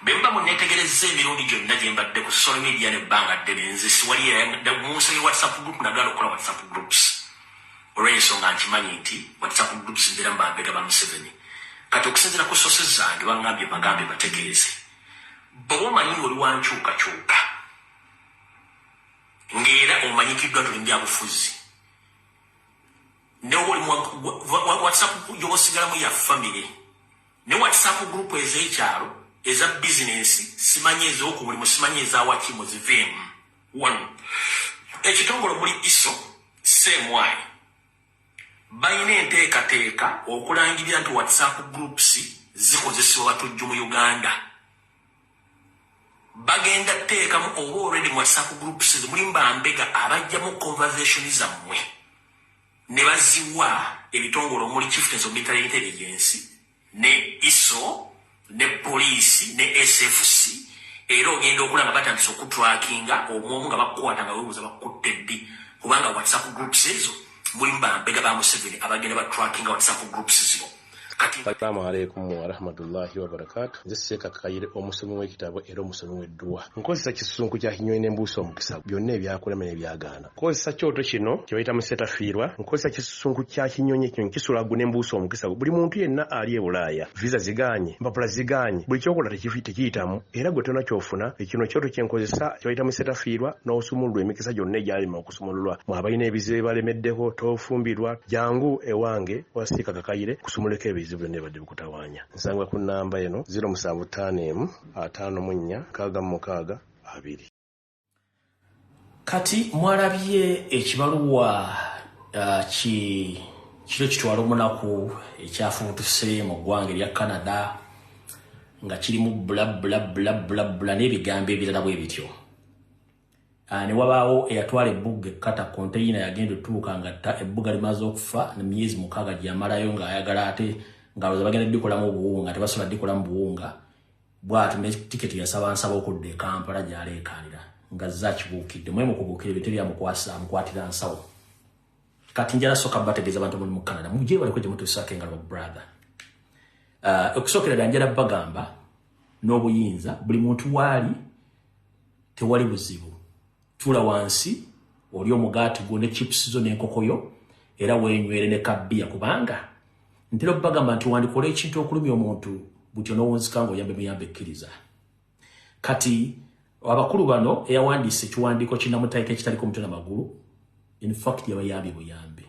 Bemba munetegereze emirundi gyonna gye mbadde ku social media n'ebbanga ddene nze siwali munsi ya WhatsApp group nagala okukola WhatsApp groups olw'ensonga nkimanyi nti WhatsApp groups mbeera mbambega ba Museveni kati okusinziira ku sources zange baŋŋambye bagambe bategeeze bw'oba omanyi oli wankyukakyuka ng'era omanyikiddwa tuli byabufuzi ne oli WhatsApp gy'osigalamu ya family ne WhatsApp group ez'ekyalo eza business simanyi ez'okumulimu simanyi ezawakimu ziveemu one ekitongole muri iso semwai bayina enteekateeka okulangirira nti WhatsApp groups zikozesebwa batujju mu Uganda bagenda teekamu oba already mu WhatsApp groups mulimu bambega abajjamu conversation zammwe ne baziwa ebitongole omuli Chieftains of Military Intelligence ne iso ne police ne SFC era ogenda okulanga batandise okutrackinga omwomu nga bakukwata nga webuuza bakutte ddi kubanga WhatsApp groups ezo mulimu bambega ba Museveni abagenda batrackinga WhatsApp groups zino. Assalamu alaikum wa rahmatullahi wa barakatuh. Nze Seeka Kakayire omusomi w'ekitabo era omusomi w'edduwa. Nkozesa kisunku kya Kinyonyi n'embuusa omukisa byonna ebyakulema n'ebyagaana. Nkozesa kyoto kino kye bayita musetafiirwa. Nkozesa kisunku kya Kinyonyi ekinyonyi kisulagu n'embuusa omukisa. Buli muntu yenna ali e Bulaaya visa ziganye mpapula ziganye buli kyokola tekiyitamu era gwe tonna kyofuna ekino kyoto kye nkozesa kye bayita musetafiirwa n'osumululwa emikisa gyonna egyalima okusumululwa mu abalina ebizibu balemeddeko tofumbirwa jangu ewange wa Seeka Kakayire kusumuleko ebizibu nebadde bikutawanya. Nsangwa ku namba eno 075546662. Kati mwalabye ekibaluwa kiro kitwala omunaku ekyafubutuse mu ggwanga erya Canada nga kirimu bula n'ebigambo ebirala bwe bityo. Ne wabaawo eyatwala ebbuga ekkata konteyina yagenda otuuka nga ebbuga limaze okufa ne myezi 6 gyamalayo ng'ayagala ate ngaloza bagenda dikolamu obuwunga tebasobola dikolamu buwunga bw'ati ne tiketi yasaba nsaba okudda e Kampala gy'aleekaanira nga zakibuukidde mwemu kubuukira ebintu mukwatira nsawo. Kati njala soka bategeeza abantu muli mu Canada mujje baliko gye mutuusaako engalo brother. Okusookera ddala njala bagamba n'obuyinza buli muntu waali tewali buzibu. Tula wansi oli omugaati gwo ne chips zo n'enkokoyo era weenywere ne kabbiya kubanga ntera bagamba nti wandikola ekintu okulumya omuntu butyo n'owunzika ng'oyambe muyambe ekkiriza. Kati abakulu bano eyawandiise ekiwandiiko kinnamuteeka ekitaliko mutwe n'amagulu in fact yabayambye buyambi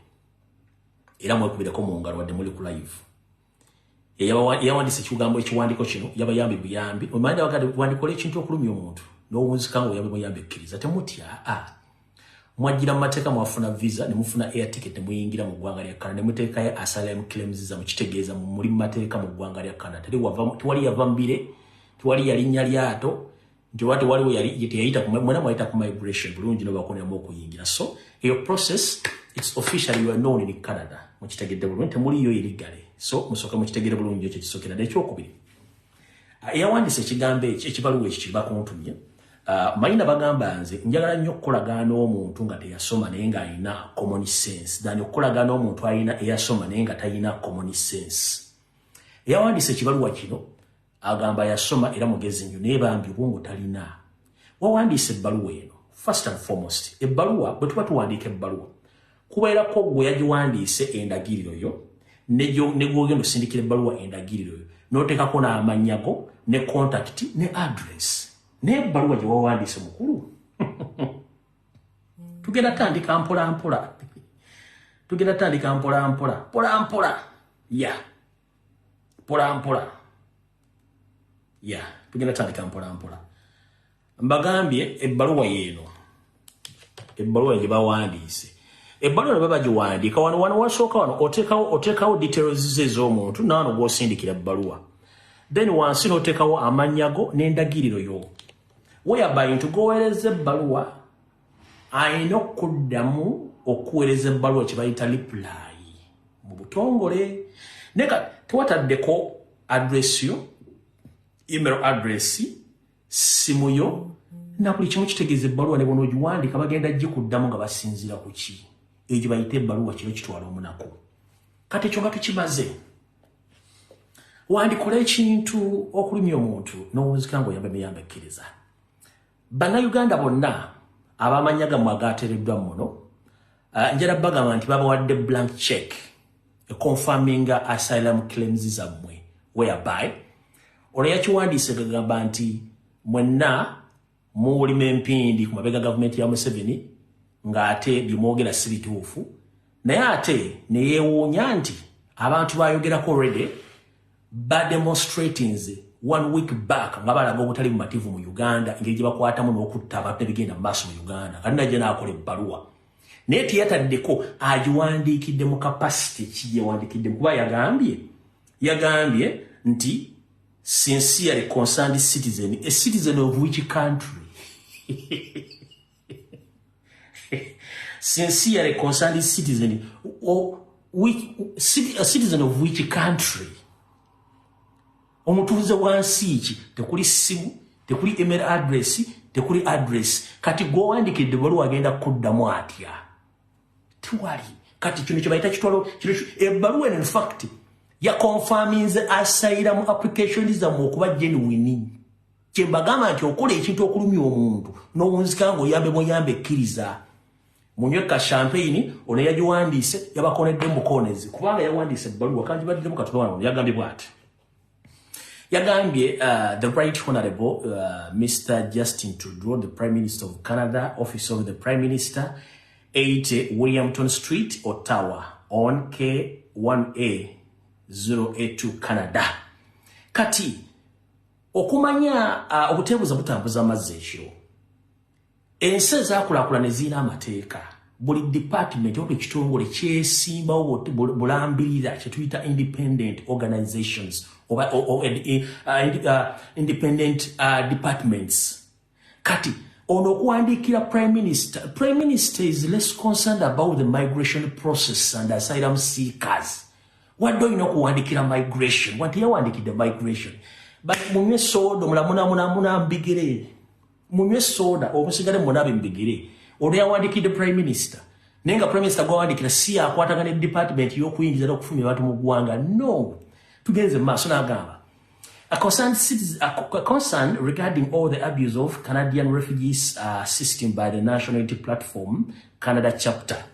era mwekubireko mu ngalo wadde muli ku live. Eyawandiise ekiwandiiko kino yabayambye buyambi omanyi wandikola ekintu okulumya omuntu n'owunzika ng'oyambe muyambe ekkiriza temutya mwajjira mu mateeka mwafuna visa ne mufuna air ticket ne muyingira mu ggwanga lya Canada ne muteekayo asylum claims za mukitegeeza muli mu mateeka mu ggwanga lya Canada tewali yava mbire tewali yalinnya lyato nti waliwo yayita mwena mwayita ku migration bulungi nobakoneramu okuyingira. So your process it's officially you are known in Canada mukitegedde bulungi temuliyo illegally. So musooka mukitegedde bulungi ekyo kisookera n'ekyokubiri eyawandiise ekigambo ekibaluwa ekyo kibakuntumye. Mayina bagamba nze njagala nnyo okukolagana omuntu nga teyasoma naye ng'alina common sense dani okukolagana omuntu alina eyasoma naye nga talina common sense. Eyawandiise ekibaluwa kino agamba yasoma era mugezi nnyo naye bambi obwongo talina. Wawandiise ebbaluwa eno first and foremost ebbaluwa bwe tuba tuwandiika ebbaluwa kubeerako gwe yagiwandiise endagiriro yo ne gwogenda osindikira ebbaluwa endagiriro yo n'oteekako n'amannya go ne contact ne address. N'ebbaluwa gye wawandiise mukulu tugenda tandika mpolampola tugenda tandika mpolampola. Mbagambye ebbaluwa yeeno ebbaluwa gye bawandiise ebbaluwa ne baba giwandiika wano wasooka wano oteekawo details ez'omuntu n'ano gw'osindikira ebbaluwa then wansi n'oteekawo amannya go n'endagiriro yo whereby nti goweereza ebbaluwa alina okuddamu okuweereza ebbaluwa kye bayita reply mu butongole neka tewataddeko address yo email address simu yo na buli kimu kitegeeza ebbaluwa ne bono ogiwandiika bagenda gikuddamu nga basinziira ku ki egyo bayita ebbaluwa kiro kitwala omunaku. Kati ekyo nga tukimaze wandikola ekintu okulumya omuntu n'owunzika ng'oyambe ekkiriza. Bannayuganda bonna abamanya gammwe agaateereddwa muno njala bagamba nti babawadde blank check confirming asylum claims zammwe whereby ono yakiwandiise gagamba nti mwenna muwulima empindi ku mabega gavumenti ya Museveni ng'ate byemwogera si bituufu, naye ate ne yeewuunya nti abantu bayogerako already bademonstrating 1 week back nga balaga obutali bumativu mu Uganda, engeri gye bakwatamu n'okutta abantu ebigenda mu maaso mu Uganda. Kati najja n'akola ebbaluwa naye teyataddeko agiwandiikidde mu capacity ki yewandiikiddemu, kuba yagambye nti sincerely concerned citizen, a citizen of which country? Sincerely concerned citizen, a citizen of which country? Omutuuze wansi ki, tekuli simu, tekuli email address, tekuli address. Kati gwowandiikidde bbaluwa agenda kuddamu atya? Tiwali. Kati kino kye bayita kitwalo ebbaluwa in fact ya confirming asylum applications zammwe okuba genuine. Kye mbagamba nti okola ekintu okulumya omuntu n'owunzika ng'oyambe ekkiriza. Munywe ka champagne ono yagiwandiise yabakonedde mu bukonezi kubanga yawandiise ebbaluwa kandi baddemu katono wano yagambye bw'ati. Yagambye the Right Honorable Mr. Justin Trudeau, the Prime Minister of Canada, Office of the Prime Minister, 80 Williamton Street, Ottawa, on K1A 082 Canada. Kati, okumanya obuteebuza butambuza amazzi ekiro. Ensi ezaakulaakulana ezirina amateeka. Buli department oba ekitongole kyesimbawo bulambirira kye tuyita independent organizations or independent departments. Kati, ono okuwandiikira Prime Minister is less concerned about the migration process and asylum seekers. Wadde olina okuwandiikira migration, wadde yawandiikidde migration. But munywe soda mulamuna mbigere. Munywe soda omusigale munabe mbigere. Ono yawandiikidde Prime Minister. Naye nga Prime Minister gwawandiikira si akwatagana ne department y'okuyingiza n'okufulumya abantu mu ggwanga. No. Tugenze mu maaso n'agamba. A concern regarding all the abuse of Canadian refugees system by the National Unity Platform Canada chapter.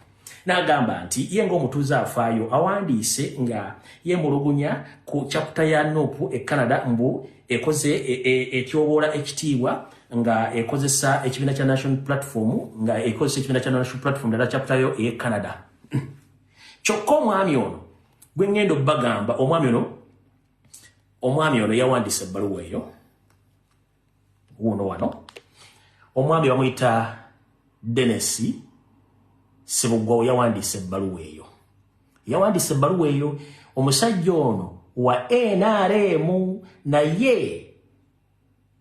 N'agamba nti ye ng'omutuuze afaayo awandiise nga yeemulugunya ku chapter ya NUP e Canada mbu ekoze etyoboola ekitiibwa nga ekozesa ekibiina kya National Platform nga ekozesa ekibiina kya National Platform ddala chapter yo e Canada. Kyokka omwami ono gwe ngenda obbagamba omwami ono yawandiise ebbaluwa eyo wuno wano. Omwami bamuyita Dennis Sebuggwawo yawandiise ebbaluwa eyo. Yawandiise ebbaluwa eyo omusajja ono wa NRM naye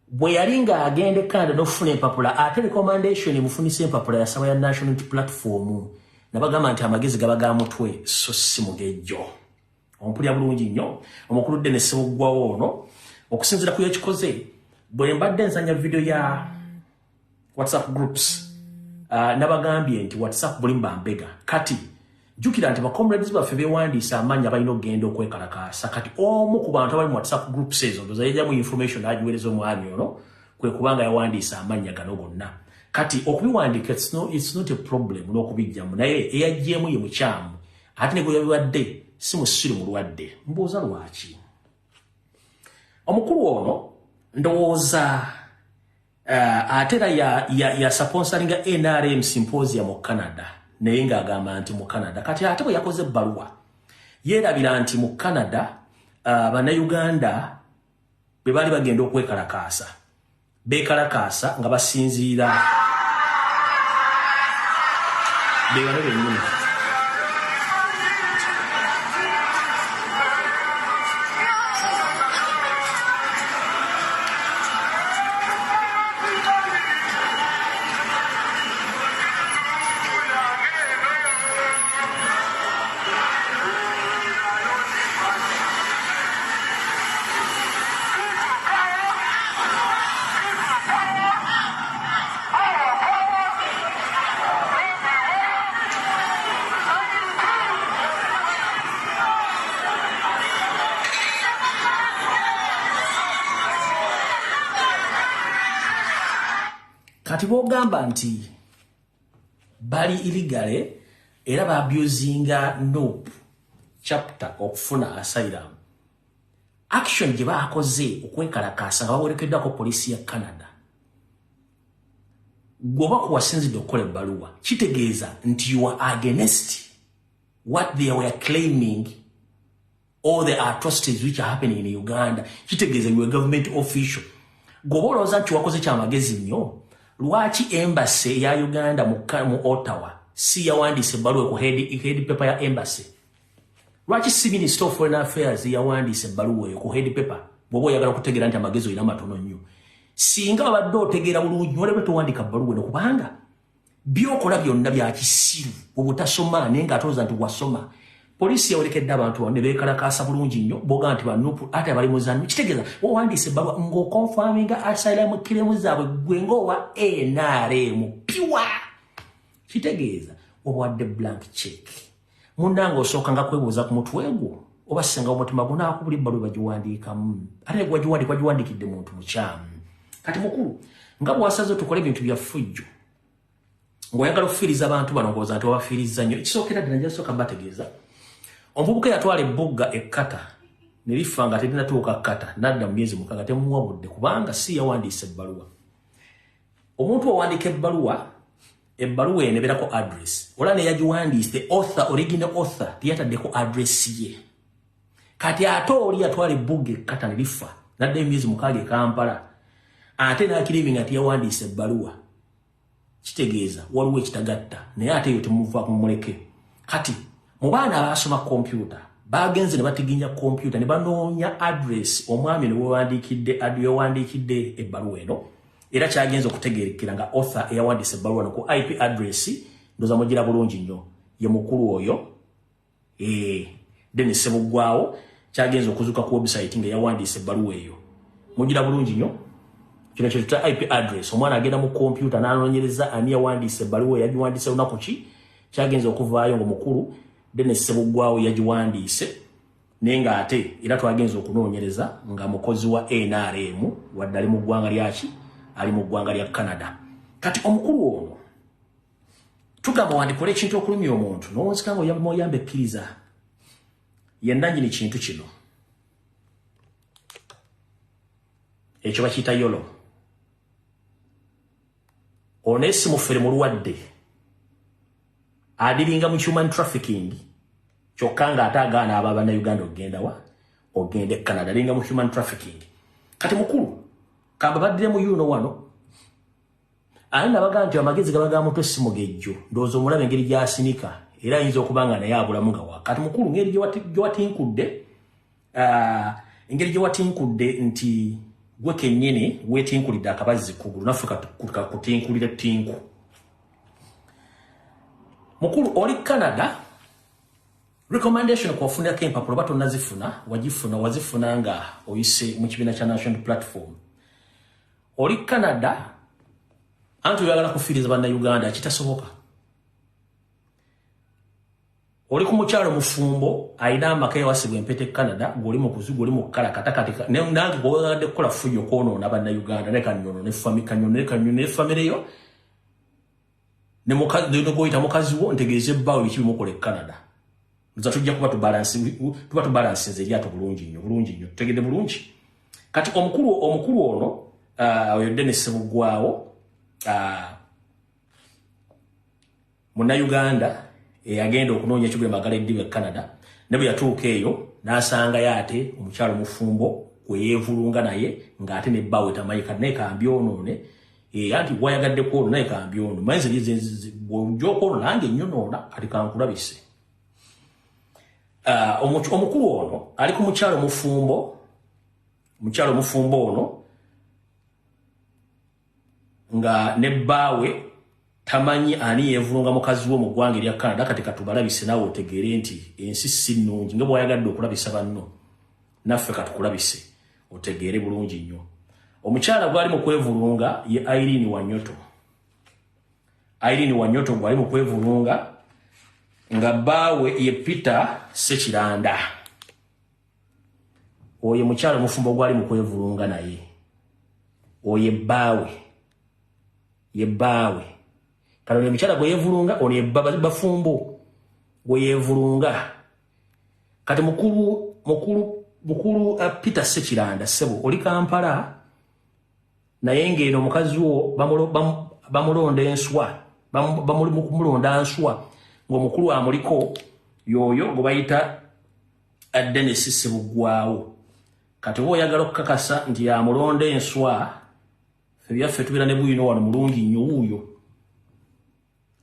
bwe yali ng'agenda e Canada n'okufuna empapula ate recommendation emufunisa empapula yasaba ya National Unity Platform nabagamba nti amagezi gaba ga mutwe so si mugejjo. Ompulya bulungi nnyo omukulu Dennis Sebuggwawo ono okusinziira ku yakikoze bwe mbadde nsanya video ya WhatsApp groups nabagambye nti WhatsApp buli mbambega kati jukira nti bakomrades baffe bewandiisa amannya balina okugenda okwekalakaasa kati omu ku bantu abali mu WhatsApp groups ezo ndoza yajjamu information agiweereza omwami ono kwe kubanga yawandiisa amannya gano gonna kati okubiwandiika it's not a problem n'okubijjamu naye eyajjeemu ye mukyamu ate ne gwe yabiwadde si musiru mulwadde mbuuza lwaki. Omukulu ono ndowooza atera ya sponsoringa NRM symposium mu Canada naye ng'agamba nti mu Canada kati ate bwe yakoze ebbaluwa yeerabira nti mu Canada bannayuganda bwe baali bagenda okwekalakaasa beekalakaasa nga basinziira beebale bennyini. kati bogamba nti bali illegale era ba abusinga NOP chapter okufuna asylum. Action gye baakoze okwekalakaasa nga bawerekeddwako poliisi ya Canada. Gwoba kuwasinzidde okukola ebbaluwa kitegeeza nti you are against what they were claiming, all the atrocities which are happening in Uganda. Kitegeeza you are a government official. Gwoba olowooza nti wakoze kyamagezi nnyo, lwaki embassy ya Uganda mu Ottawa si yawandiise ebbaluwa ku head paper ya embassy? Lwaki si Minister of Foreign Affairs yawandiise ebbaluwa eyo ku head paper? Bw'oba oyagala okutegeera nti amagezi olina matono nnyo. Singa abadde otegeera bulungi olebe towandika bbaluwa eno, kubanga byokola byonna bya kisiru obutasoma naye ng'atooza nti wasoma. Poliisi yawerekedde abantu bano ne beekalakaasa bulungi nnyo boga nti banupu ate bali muzanyo. Kitegeeza owandiise ebbaluwa ng'okonfaminga asylum claims zaabwe gwe ng'owa NRM piwa. Kitegeeza obawadde blank check. Munnange osooka nga kwebuuza ku mutwe gwo oba singa omutima gunaakubula ebbaluwa bagiwandiikamu ate gwagiwandikidde muntu mukyamu. Kati mukulu nga bwasaze tukole ebintu bya ffujjo ng'oyagala okufiiriza abantu bano ng'oza nti wabafiiriza nnyo. Ekisookera ddala nja sooka mbategeeza omuvubuka yatwala ebbuga ekkata ne lifa nga terinatuuka kkata n'adda mu myezi mukaaga temuwabudde kubanga si yawandiisa ebbaluwa. Omuntu owandiika ebbaluwa eno ebeerako address ola ne yagiwandiise original author teyataddeko address ye. Kati ate oli yatwala ebbuga ekkata ne lifa n'adda emyezi mukaaga e Kampala ate n'akiriminga nti yawandiisa ebbaluwa. Kitegeeza waliwo ekitagatta naye ate eyo temuvaako mumuleke. Kati mu baana abaasoma kompyuta bagenze ne batiginya kompyuta ne banoonya address omwami yewandiikidde ebbaluwa eno era kyagenza okutegeerekera nga author eyawandiisa ebbaluwa no ku IP address ndoza mugira bulungi nnyo ye mukulu oyo Dennis Sebuggwawo kyagenza okuzuka ku website nga yawandiisa ebbaluwa eyo mugira bulungi nnyo. Kino kyetuyita IP address. Omwana agenda mu kompyuta n'anoonyereza ani yawandiisa ebbaluwa yagiwandiisa lunaku ki kyagenza okuvaayo ng'omukulu Dennis Sebuggwawo yagiwandiise naye ng'ate era twagenza okunoonyereza nga mukozi wa NRM wadde ali mu ggwanga lyaki ali mu ggwanga lya Canada. Kati omukulu ono tugamba wandikola ekintu okulumya omuntu n'owunzika ng'oyamba ekkiriza yenna nyini kintu kino ekyo bakiyita yolo. Onesi mufere mulwadde adiringa mu human trafficking kyokka ng'ate agaana aba bannayuganda okugenda wa ogende e Canada alinga mu human trafficking. Kati mukulu kamba baddire mu yuno wano ani nabaga nti amagezi gabaga muto essimu gejjo ndowooza omulabe engeri gy'asinika era ayinza okuba nga naye abulamu nga wa. Kati mukulu ngeri engeri gye watinkudde nti gwe kennyini weetinkulidde akabazzi kugulu naffe kakutinkulire tinku. Mukulu oli Canada recommendation kwafunirako empapula bato nazifuna wazifuna nga oyise mu kibiina kya National Platform. Oli Canada anti oyagala kufiiriza bannayuganda kitasoboka. Oli ku mukyalo mufumbo ayina amaka ewasibwa empete Canada ng'oli mu kuzigu oli mu kukala katakatika nange gwogadde kukola fujjo kwonoona bannayuganda ne kanyono ne famire yo ne goyita mukazi wo ntegeeza ebbaawo biki bimukola e Canada. Nza tujja kuba tubalansinze eryato bulungi nnyo tutegedde bulungi. Kati omukulu ono oyo Dennis Sebuggwawo munnayuganda eyagenda okunoonya ekigule magala eddiba e Canada ne bwe yatuuka eyo n'asangayo ate omukyalo mufumbo gwe yeevulunga naye ng'ate nebbaawe tamanyi kati naye kambyonoone anti wayagadde kwono naye kambyono manzi bw'ojja nange nnyonoona kati kankulabise. Omukulu ono ali ku mukyalo mufumbo ono nga nebbaawe tamanyi ani yeevulunga mukazi wo mu ggwanga erya Canada. Kati katubalabise naawe otegeere nti ensi si nnungi nga bw'oyagadde okulabisa banno naffe katukulabise otegeere bulungi nnyo. Omukyala gwali mu kwevulunga ye Irene Wanyoto gwali mu kwevulunga nga bbaawe ye Peter Sekiranda. Oyo mukyala mufumbo gwali mu kwevulunga naye oyo bbaawe yebbawe kano ne mchala gwe yevulunga ono yebba bafumbo gwe yevulunga kati mukulu Peter Sekiranda sebo oli Kampala naye ngeno mukazi wo bamulonda enswa bamulonda nswa ng'omukulu amuliko yoyo gwe bayita Dennis Sebugwawo kati wo oyagala okukakasa nti yamulonda enswa byaffe tubira ne buyino wano mulungi nnyo wuuyo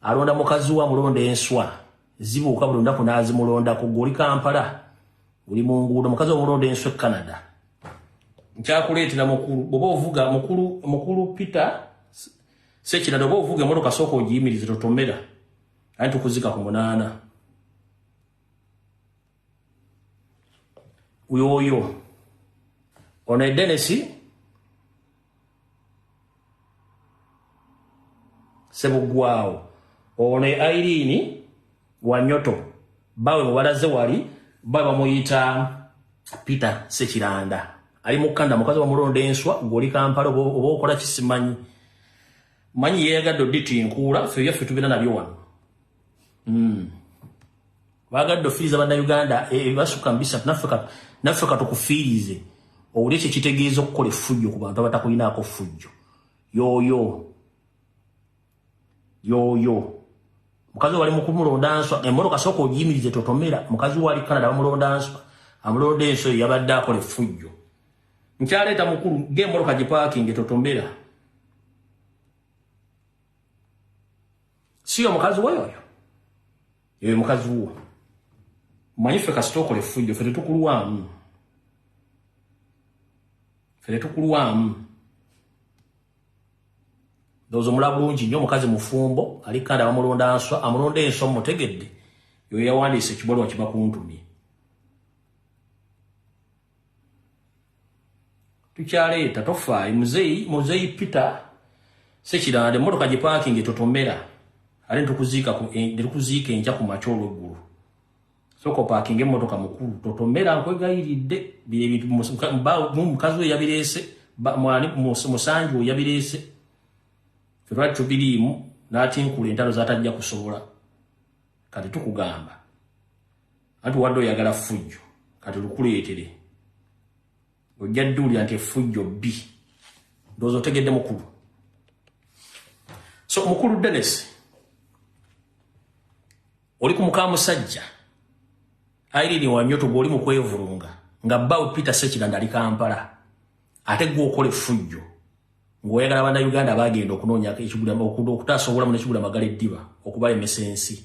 alonda mukazi wa mulonda enswa zibuuka bulonda kunazimulondako gwe oli Kampala uli mu nguudo mukazi wa mulonda enswa e Canada nkyakuleetera mukulu bw'oba ovuga mukulu Peter Sekiranda oba ovuga emmotoka sooka ogiyimirize totomera aye tukuzika ku 8 uyoyo ono Dennis Sebugwawo ono Irene Wanyoto bawe mubalaze wali bawe bamuyita Peter Sekiranda ali mukanda mukazi wa mulonda enswa goli Kampala oba okola kisimanyi manyi yeyagadde oditi nkuula ffe byaffe tubina nabyo wano bagadde ofiriza bannayuganda basuka mbisa naffe katukufiirize owuli ekyo kitegeeza okukola effujjo ku bantu abatakulinaako ffujjo yoyo mukazi wali mukumulonda nswa emmotoka sooka ogiyimirize totomera mukazi wali Canada bamulonda nswa amulonda enswa yabadde akola effujjo nkyaleeta mukulu ng'emmotoka gipaakinge totomera siyo mukazi woyoyo yoyo mukazi wo manyi ffe kasita okola effujjo ffe tetukulwamu ndowooza omulaba bulungi nnyo omukazi mufumbo ali Canada bamulonda nswa amulonda enswa mumutegedde yoyo yawandiisa ekibalwa kiba kuntumye tukyaleeta tofaayo muzeeyi Peter Sekiranda emmotoka gipaakinge totomera ale nitukuziika enkya ku makya olw'eggulu sooka opaakinga emmotoka mukulu totomera nkwegayiridde bire ebintu mukazi we yabireese musanju we yabireese ffe twali tubiriimu n'atinkula entalo zatajja kusobola kati tukugamba anti wadde oyagala ffujjo kati lukuleetere ojja dduulira nti effujjo bbi ndowooza otegedde mukulu so mukulu Dennis oli ku muka musajja Irene Wanyoto gw'oli mu kwevulunga nga bbawe Peter Sekiranda ali Kampala ate gwe okola effujjo ng'oyagala bannayuganda bagenda okunoonya okutaasa obulamu n'ekigula magala eddiba okubalemesa ensi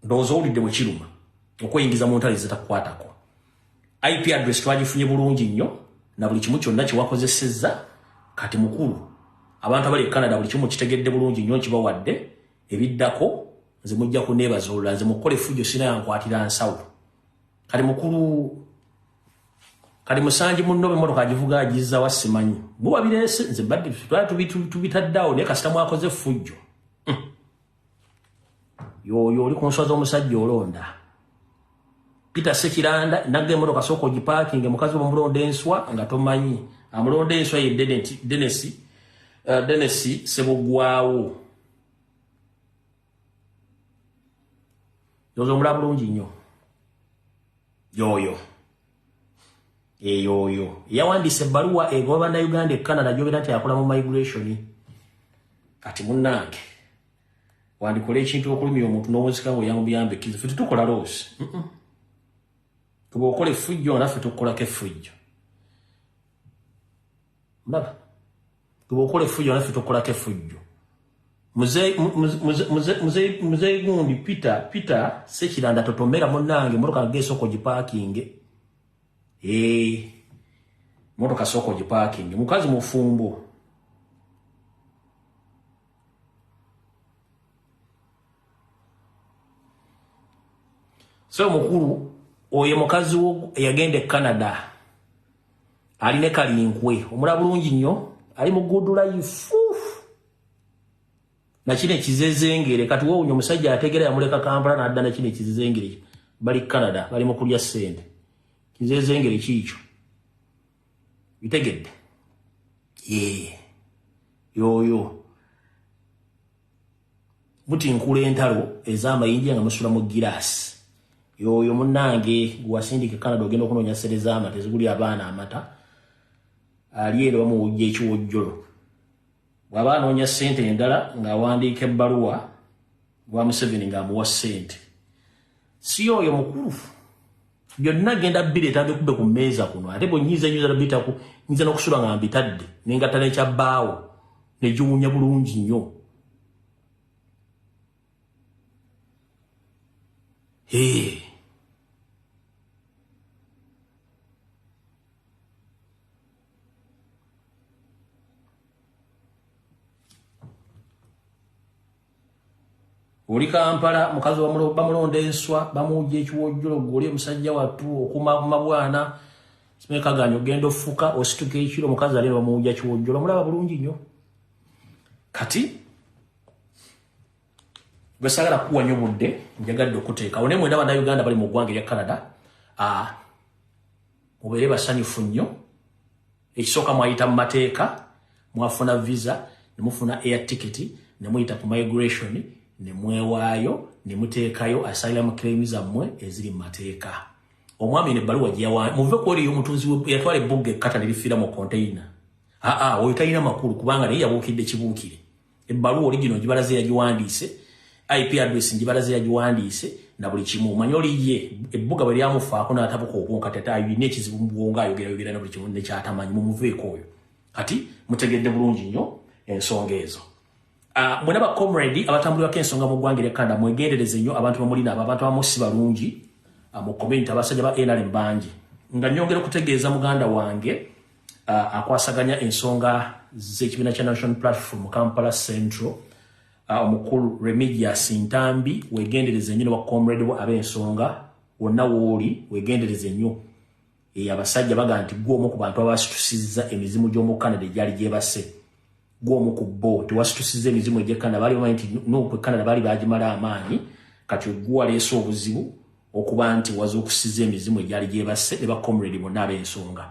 ndowooza owulidde bwe kiruma okweyingiza mu ntale zitakukwatako IP address twagifunye bulungi nnyo na buli kimu kyonna kyewakozesezza kati mukulu abantu abali e Canada buli kimu kitegedde bulungi nnyo kibawadde ebiddako nze mujja kuneebaza olula nze mukola effujjo sina yankwatira nsawo kati mukulu kati musanji munno b'emmotoka agivuga agizza wa simanyi buba bireese nze badde tubitaddeawo naye kasita mwakoze effujjo yoyo oli ku nswa z'omusajja olonda Peter Sekiranda nagga emmotoka sooka ogipaakinge mukazi bamulonda enswa nga tomanyi amulonda enswa ye Dennis Sebugwawo yozo omulaba bulungi nnyo yoyo yawandiisa ebbaluwa egoba bannayuganda e Canada gyobera nti akola mu migration kati munnange wandikola ekintu okulumya omuntu n'owunzika ng'oyamuyambe ekkizo ffe tetukola loosi tuba okola effujjo naffe tukukolako effujjo ndaba tuba okola effujjo naffe tukukolako effujjo muzeeyi gundi Peter Sekiranda totomera munnange motoka ngeesooka ogipaakinge motoka sooka ogipaakinge mukazi mufumbo so mukulu oyo mukazi wo yagenda e Canada aline kalinkwe omulaba bulungi nnyo ali mu good life nakino ekizezengere kati woowunya omusajja ategera yamuleka Kampala n'adda nakino ekizezengere bali Canada bali mu kulya ssente kizezengere kiikyo bitegedde yoyo muti nkula entalo ez'amayinja nga musula mu girasi yoyo munnange gwasindika Canada ogenda okunoonya ssere z'amata eziguli abaana amata ali ero bamuwujja ekiwojjolo bw'aba anoonya ssente endala ng'awandiika ebbaluwa gwa Museveni ng'amuwa ssente si oyo mukulu byonna genda bireeta bikube ku mmeeza kuno ate bw'onnyiza bitaku nyiza n'okusula nga mbitadde n'engatta n'ekyabbaawo ne giwunya bulungi nnyo. Oli Kampala mukazi bamulonda enswa bamuwujja ekiwojjolo goli omusajja wattu okuma bwana simekaganya ogenda ofuka osituka ekiro mukazi ali bamuwujja ekiwojjolo mulaba bulungi nnyo kati besagala kuwa nnyo budde njagadde okuteeka one mwenda bana Uganda bali mu ggwanga erya Canada mubeere basanyufu nnyo ekisooka mwayita mu mateeka mwafuna visa ne mufuna air ticket ne muyita ku migration ne mwewaayo ne muteekayo asylum claims zammwe eziri mu mateeka. Omwami ne baluwa gyawa muve ko oli omutunzi yatwala ebbugga ekkata ne lifiira mu container. Oyo talina makulu kubanga naye yabuukidde kibuukire. Ebbaluwa oli gino gibalaze yagiwandiise, IP address ngibalaze yagiwandiise na buli kimu. Omanyi oli ye ebbugga bwe lyamufaako n'atabuka okwonka tata ayina ekizibu mu bwongo ayogera na buli kimu ne kyatamanyi mumuveeko oyo. Kati mutegedde bulungi nnyo ensonga ezo. Mwena ba comrade abatambulirako ensonga mu ggwanga erya Canada mwegendereze nnyo abantu bamulina abantu abamu si balungi mu community abasajja ba NRM bangi nga nyongera okutegeeza muganda wange akwasaganya ensonga z'ekibiina kya National Platform Kampala Central omukulu Remigius Ntambi wegendereze nnyo wa comrade bo ab'ensonga wonna wooli wegendereze nnyo abasajja baga nti gw'omu ku bantu abasitusizza emizimu gy'omu Canada egyali gyebase gwomu ku bo tewasitusize emizimu egye Canada bali bamanyi nti n'okwe Canada bali bagimala amaanyi kati ogwa leesa obuzibu okuba nti waza okusiza emizimu egyali gyebase ne ba comrade bonna ab'ensonga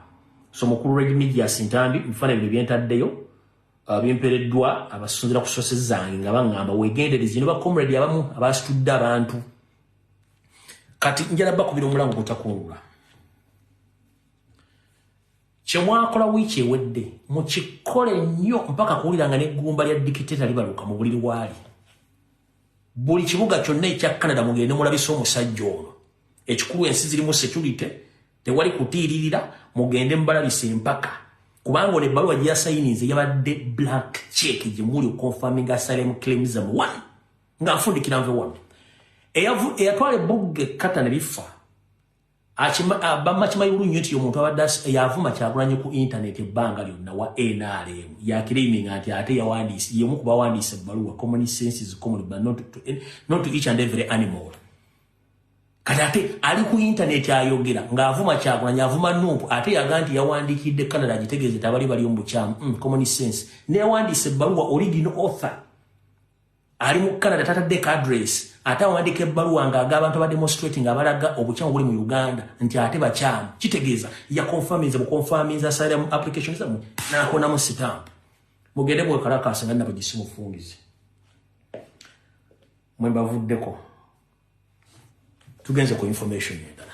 so mukulu Remigius Ntambi mfana ebyo byentaddeyo byempereddwa abasunzira ku sources zange nga baŋŋamba weegendereze ne ba comrade abamu abasitudde abantu kati njala bakubira omulango gutakunula kyemwakola wiiki ewedde mukikole nnyo mpaka kuwulira nga n'eggumba lya dikiteta libaluka mu buliri waali buli kibuga kyonna ekya Canada mugende mulabisa omusajja ono ekikulu ensi zirimu security tewali kutiiririra mugende mubalabisa empaka kubanga ono ebbaluwa gye yasayinize yabadde black check gye muli confirming asylum claims mu 1 nga nfundikira nve 1 eyatwala ebbugga ekkata ne lifa bamakimanyi bulungi nti omuntu abadde yavuma Kyagulanyi ku internet ebbanga lyonna wa NRM yakiriminga nti ate yawandiise yemu ku bawandiise ebbaluwa common sense is common but not to each and every animal kati ate ali ku internet ayogera ng'avuma Kyagulanyi avuma Nuupu ate yaga nti yawandiikidde Canada agitegeeze tabali bali mu bukyamu common sense ne yawandiise ebbaluwa original author ali mu Canada tataddeko address ate awandiika ebbaluwa ng'aga abantu aba demonstrating abalaga obukyamu buli mu Uganda nti ate bakyamu kitegeeza bukonfaminza asylum applications zammwe n'akonamu stamp mugende bwekalakaasa nga nabagisi mufungizi mwe mbavuddeko tugenze ku information endala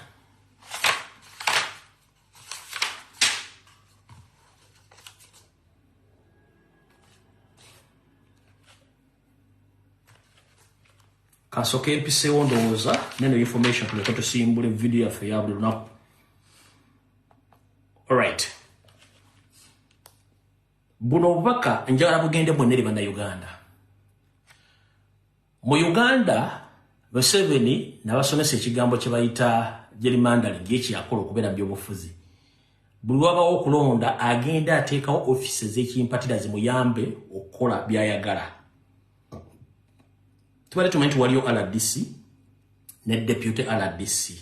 kasoke mpiseewo ndowooza neno information tuleke tusimbule video yaffe ya buli lunaku. Alright, buno obubaka njagala bugende bwonna eri bannayuganda. Mu Uganda Museveni n'abasomesa ekigambo kye bayita gerrymandering ekyakola okubeera by'obufuzi. Buli wabawo okulonda agenda ateekawo office z'ekimpatira zimuyambe okukola by'ayagala. Tubale tumanyi nti waliyo RDC ne deputy RDC.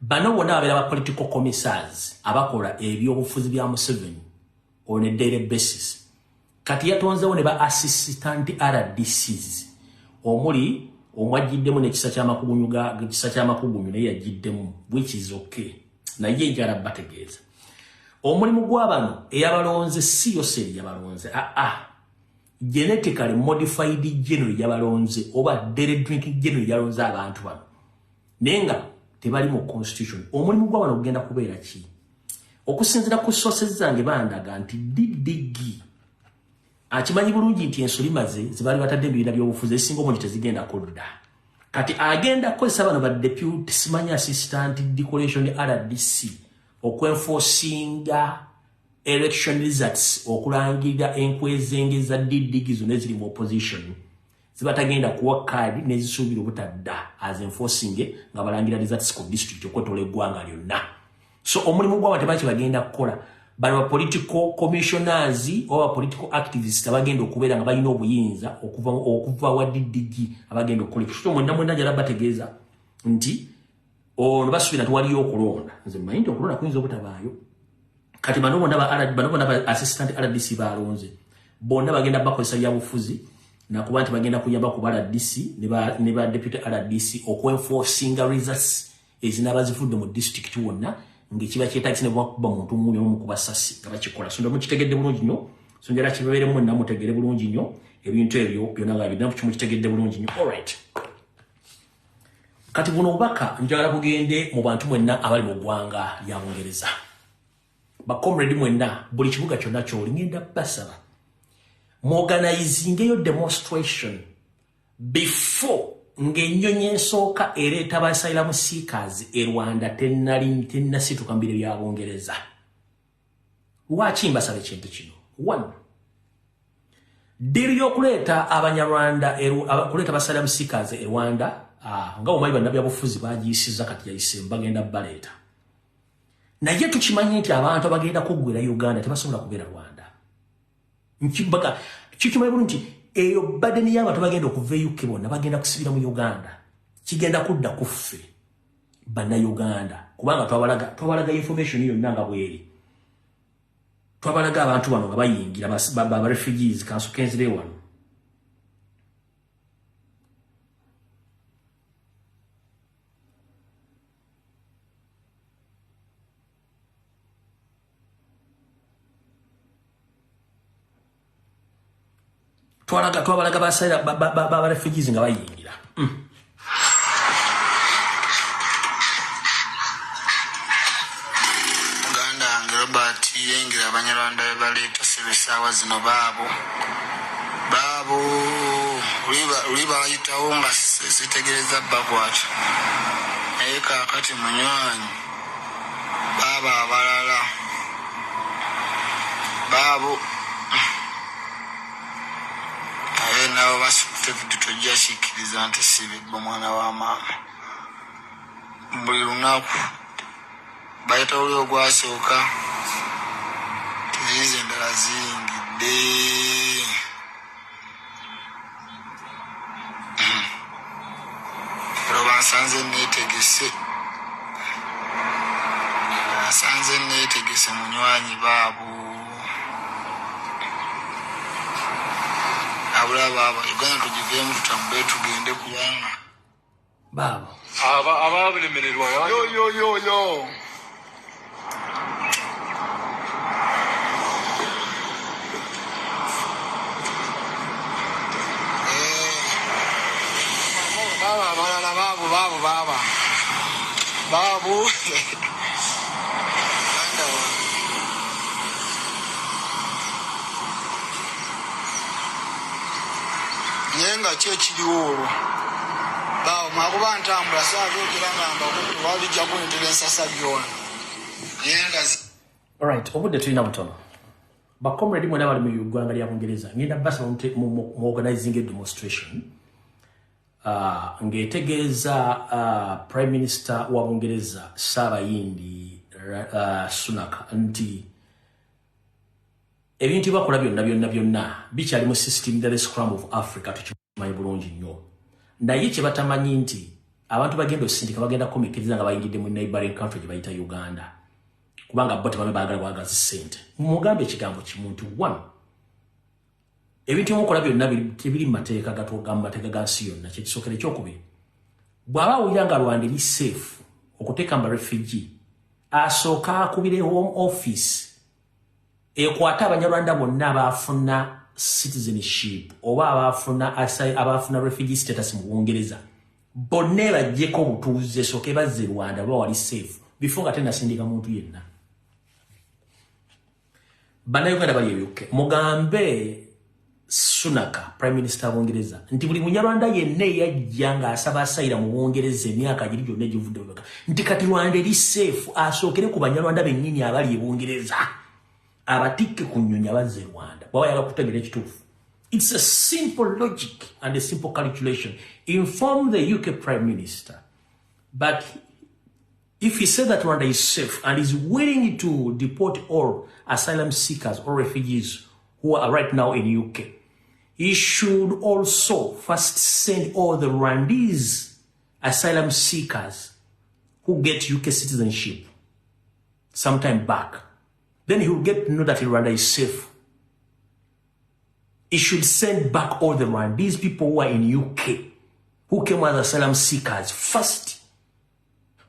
Bano bonna babeera ba political commissars abakola ebyobufuzi bya Museveni on a daily basis. Kati yatonzewo ne ba assistant RDCs omuli omwajiddemu n'ekisa ky'amakugunyu naye yajiddemu which is okay. Naye njala bategeeza omulimu gw'abano eyabalonze si yose yabalonze genetically modified general yabalonze oba dairy drinking general yalonze abantu bano nenga tebali mu constitution omulimu gwa bano kugenda kubeera ki okusinzira ku sources zange bandaga nti didigi akimanyi bulungi nti ensulimaze zibali batadde ebibiina by'obufuzi ezisinga omungi tezigenda kudda kati agenda kukozesa bano ba deputy simanya assistant decoration RDC okwenforcinga election results okulangira enkwezenge za didigi zonna eziri mu opposition zibatagenda kuwa kadi nezisuubira obutadda as enforcing nga balangira results ku district okwetola eggwanga lyonna so omulimu gw'abantu baki bagenda kukola bali political commissioners oba political activists abagenda okubeera nga balina obuyinza okuva wa didigi abagenda okukola ekyo mwenda njala bategeeza nti ono basuubira nti waliyo okulonda nze mmanyi nti okulonda kuyinza obutabaayo kati bano bonna ba assistant RDC balonze bonna bagenda bakozesa byabufuzi nakuba nti bagenda kuyamba ku RDC ne ba deputy RDC okwenforcinga results ezinabazifudde mu district wonna ngekiba kyetagisi ne bwakuba muntu muli omu kubasasi nga bakikola so ndo mukitegedde bulungi nnyo so njala kibeeremu na mutegere bulungi nnyo ebintu ebyo byonna nga bidde mukitegedde bulungi nnyo alright kati buno obubaka njala bugende mu bantu mwenna abali mu ggwanga lya Bungereza bakomredi mwenna buli kibuga kyonna kyoli ngenda basaba muorganizingeyo demonstration before ng'ennyonyi ensooka ereeta abasayiramu seekers e Rwanda tennasituka mbire bya Bungereza lwaki mbasaba ekintu kino 1 diri y'okuleeta abanyarwanda kuleeta abasayiramu seekers e Rwanda nga omanyi bannabyabufuzi bagiyisiza kati yayise bagenda baleeta naye tukimanyi nti abantu abagenda kuggwera Uganda tebasobola kubeera Rwanda nkibaga kikimanyi bulungi eyo badeni y'abantu bagenda okuva UK bonna bagenda kusibira mu Uganda kigenda kudda kuffe banna Uganda kubanga twabalaga information yonna nga bweri twabalaga abantu bano nga bayingira ba refugees kansukenzire wano twabalaga basayira ba refugees nga bayingira Uganda Robert yengira abanyarwanda baleeta sebesaawa zino baabo uliba ayitawo nga sitegereza bakwata naye kaakati munywanyi baaba abalala baabo nabo basukute tojja kikkiriza nti sibibba omwana wa maama buli lunaku bayita oli ogwasooka tiziizo endala ziyingidde ero bansanze neetegese munywanyi baabo abula baba Uganda tugiveemu tutambule tugende kubanga baba ababulemererwa yo baba balala babu yenga kye kiriwo olwo bawo makuba ntambula saabyogera ngamba okutu walijja kuntera ensasa byona yenga alright obudde tulina butono bakomredi mwena bali mu ggwanga lya Bungereza ngenda basa mu organizing a demonstration ng'etegeeza Prime Minister wa Bungereza Saabayindi Sunak nti ebintu bakola byonna bikyali mu system the Scrum of Africa tukimanyi bulungi nnyo naye kye batamanyi nti abantu bagenda osindika bagenda komekiriza nga bayingidde mu neighboring country gye bayita Uganda kubanga bo tebame baagala bwagazi ssente mugambe ekigambo kimu nti 1 ebintu mukola byonna tebiri mu mateeka gatugamba mateeka ga nsi yonna kyekisookera ekyokubiri bw'aba awulira nga Rwanda eri safe okuteeka mba refugee asooka akubire home office ekwata abanyarwanda bonna abafuna citizenship oba abafuna refugee status mu Bungereza bonna bajjeko obutuuze soke bazze Rwanda baba wali safe before nga tena sindika muntu yenna Bannayuganda bali ebyuke mugambe Sunaka Prime Minister wa Bungereza nti buli munyarwanda yenna yajja nga asaba asayira mu Bungereza emyaka giri gyonna givudde baka nti kati Rwanda eri safe asookere ku banyarwanda bennyini abali e Bungereza abatikke ku nnyonyi bazze Rwanda bawayala kutegera ekituufu. It's a simple logic and a simple calculation. Inform the UK Prime Minister. But if he said that Rwanda is safe and is willing to deport all asylum seekers or refugees who are right now in UK, he should also first send all the Rwandese asylum seekers who get UK citizenship sometime back. Then he will get to know that Rwanda is safe. He should send back all the Rwandese people who are in UK, who came as asylum seekers first.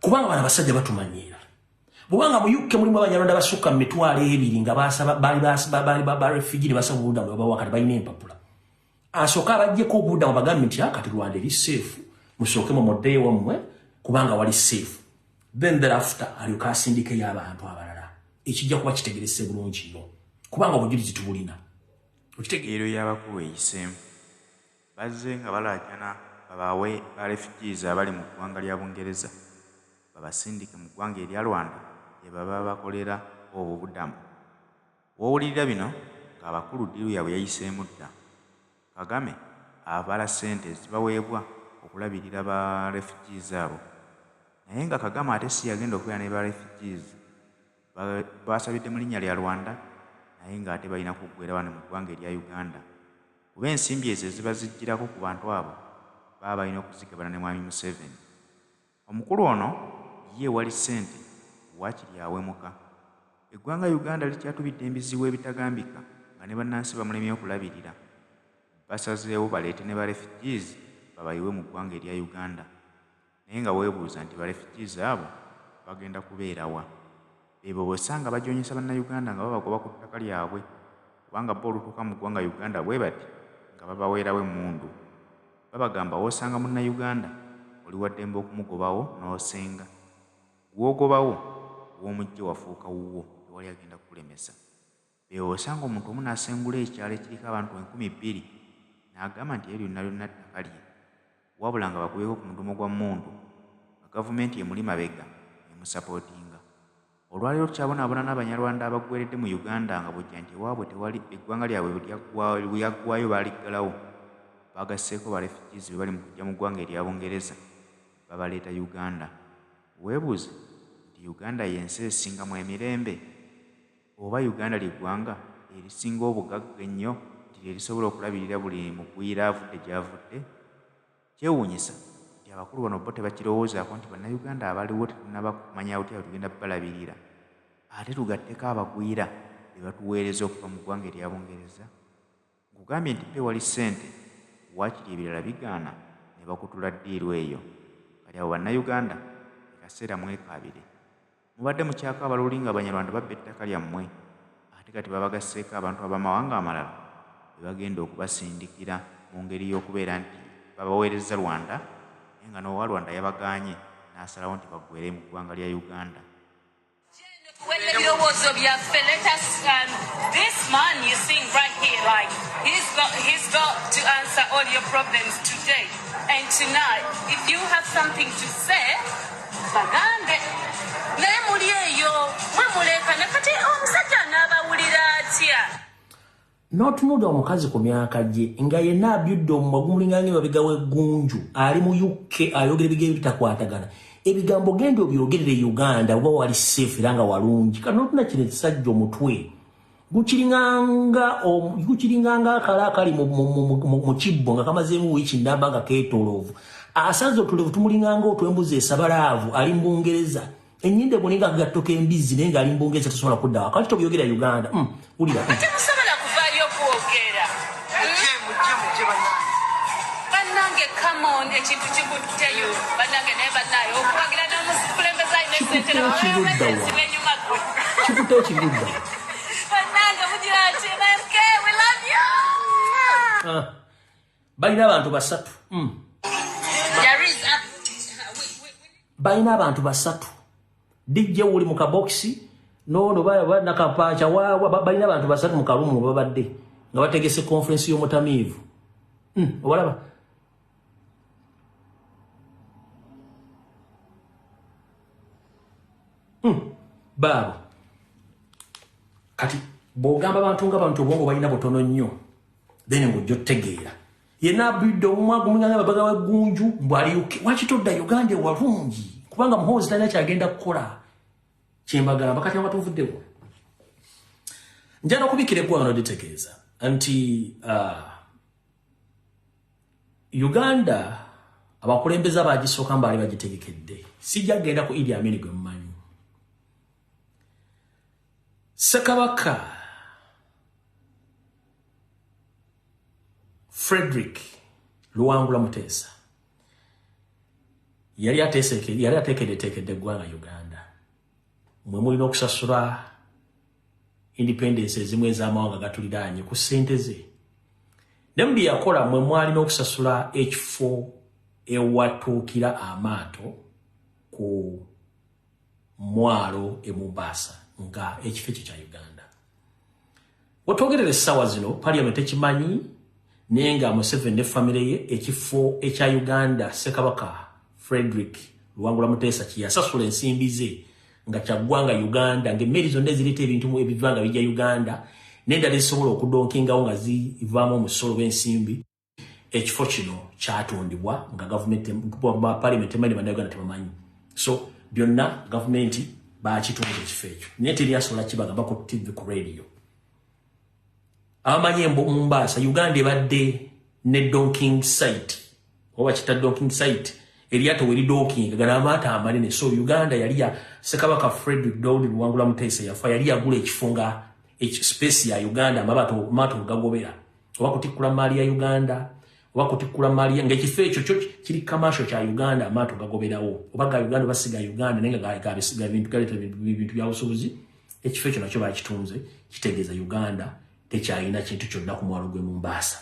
Kubanga bana basajja batumanyira. Bubanga mu UK mulimu abanyarwanda basuka mitwale ebiri nga basaba bali refugee basaba obudamu baba wakati bayina empapula. Asoka abajje ko obudamu bagambe nti akati Rwanda eri safe. Musoke mu modde wamwe kubanga wali safe. Then thereafter alyoka asindike y'abantu abalala. Ekijja kuba kitegerese bulungi nnyo. Kubanga obujulizi tubulina. Ekitegeero y'abakulu eyiseemu bazze nga balaajana babawe ba refugees abali mu ggwanga lya Bungereza babasindike mu ggwanga erya Rwanda gye baba bakolera obubudamu. Wowulirira bino ng'abakulu ddiiru yaabwe yayiseemu dda. Kagame abala ssente zibaweebwa okulabirira ba refugees abo. Naye nga Kagame ate si yagenda okubeera ne ba refugees basabidde mu linnya lya Rwanda naye ng'ate balina kuggwera wano mu ggwanga erya Uganda. Kuba ensimbi ezo ziba zijjirako ku bantu abo baba balina okuzigabana ne Mwami Museveni. Omukulu ono ye wali ssente waakiri awemuka. Eggwanga Uganda likyatubidde embizibu ebitagambika nga ne bannansi bamulemye okulabirira. Basazeewo baleete ne ba refugees babayiwe mu ggwanga erya Uganda. Naye nga weebuuza nti ba refugees abo bagenda kubeera wa? Ebo bosanga bajoonyesa bannayuganda nga babagoba ku ttaka lyabwe kubanga bo olutuuka mu ggwanga Uganda bwe bati nga babaweerawo emmundu. Babagamba wosanga munnayuganda oli wa ddembe okumugobawo n'osenga. Gw'ogobawo w'omujje wafuuka wuwo tewali agenda kukulemesa. Eyo osanga omuntu omu n'asengula ekyalo ekiriko abantu 2,000 n'agamba nti lyonna lyonna ttaka lye wabula nga bakubeko ku mudumo gwa mmundu nga gavumenti emuli mabega emusapootinga. Olwaleero tukyabonaabona n'Abanyarwanda abaggweredde mu Uganda nga bujja nti ewaabwe tewali eggwanga lyabwe lyaggwayo baaliggalawo. Bagasseeko ba refugees be bali mu kujja mu ggwanga erya Bungereza babaleeta Uganda. Weebuuze nti Uganda y'ensi esingamu emirembe oba Uganda ly'eggwanga erisinga obugagga ennyo nti lyerisobola okulabirira buli mugwira avudde gy'avudde? Kyewuunyisa nti abakulu bano bo tebakirowoozaako nti bannayuganda abaliwo tetunnaba kumanyawo ti tugenda balabirira ate tugatteko abagwira be batuweereza okuva mu ggwanga erya Bungereza. Nkugambye nti wali ssente waakiri ebirala bigaana ne bakutula ddiiru eyo. Kati abo bannayuganda akaseera mwekaabire. Mubadde mukyaka abaluli nga Abanyarwanda babba ettaka lyammwe ate kati babagasseeko abantu ab'amawanga amalala be bagenda okubasindikira mu ngeri y'okubeera nti babaweereza Rwanda naye nga n'owa Rwanda yabagaanye n'asalawo nti baggwere mu ggwanga lya Uganda. This man you seeing right here, like he's got to answer all your problems today and tonight. If you have something to say, bagambe. Naye muli eyo mwe mulekana kati omusajja n'abawulira atya. N'otunuulira omukazi ku myaka gye nga yenna abyudde omumwa gumulingange babigawo eggunju ali mu UK ayogera ebigambo bitakwatagana. Ebigambo genda obyogerere Uganda oba wali safe era nga walungi. Kano tuna kino ekisajja omutwe gukiringanga akala akali mu kibbo nga kamazeemu wiiki nnamba nga keetoloovu. Asaze otulevu tumulinganga otwembuzi esabalaavu ali mu Bungereza. Ennyinde buninga agattoka embizi naye ng'ali mu Bungereza tasobola kudda wakati tobyogera Uganda. Wulira. Temusobola kuvaayo kwogera. Bannange come on ekintu kikutteyo bannange naye bannaayo okuwagira n'omukulembeze alina essente n'enyuma gwe. Kikutteyo kigudda. Bannange mugira ati we love you. balina abantu basatu. Balina abantu basatu. DJ uli mu kaboksi no ba nakapacha balina abantu basatu mu kalumu babadde nga bategese conference y'omutamivu. Obalaba babo kati bogamba abantu nga bantu bongo balina botono nnyo then ngojjo tegeera yena biddo omwagu mungana babaga wagunju mbwali uke wachitodda Uganda walungi kubanga muhozi tana kyagenda kukola kyembagamba kati abatuvuddewo njana kubikire kwa no ditegeeza anti Uganda abakulembeza bagisoka mbali bagitegekedde sijagenda ku Idi Amin gwe mmanyi Sekabaka Frederick Luwangula Mutesa yali atekedde gwanga Uganda mwe mulina okusasula independence ezimwe ez'amawanga gatuliraanye ku ssente ze nembi yakola mwe mwalina okusasula H4 ewatuukira amaato ku mwalo e Mombasa nga ekifo kya Uganda watogerere essawa zino parliament ekimanyi nenga Museveni ne family ye ekifo ekya Uganda Sekabaka Frederick Luwangula Mutesa kiyasasula ensimbi ze nga kyagwanga Uganda ng'emmeri zonna ezirita ebintu mu ebivanga bijja Uganda n'endala ezisobola okudonkingawo nga zivaamu omusolo w'ensimbi ekifo kino kyatondebwa nga gavumenti parliament emanyi bannayuganda tebamanyi so byonna gavumenti bakitunga ekifo ekyo naye teryasobola kibagamba ku TV ku radio abamanyi Mombasa Uganda ebadde ne donking site oba kita donking site eryato weri donking gana amaato amanene so Uganda yali ya Sekabaka Frederick Luwangula Mutesa yafa yali yagula ekifunga space ya Uganda maato gagobera oba kutikkula maali ya Uganda oba kutikkula maali nga ekifo ekyo kiri commercial kya Uganda amaato gagoberawo oba ga Uganda basiga Uganda nenga gabisiga bintu bya busubuzi ekifo ekyo nakyo bakitunze kitegeeza Uganda tekyalina kintu kyonna ku mwalo gwe Mombasa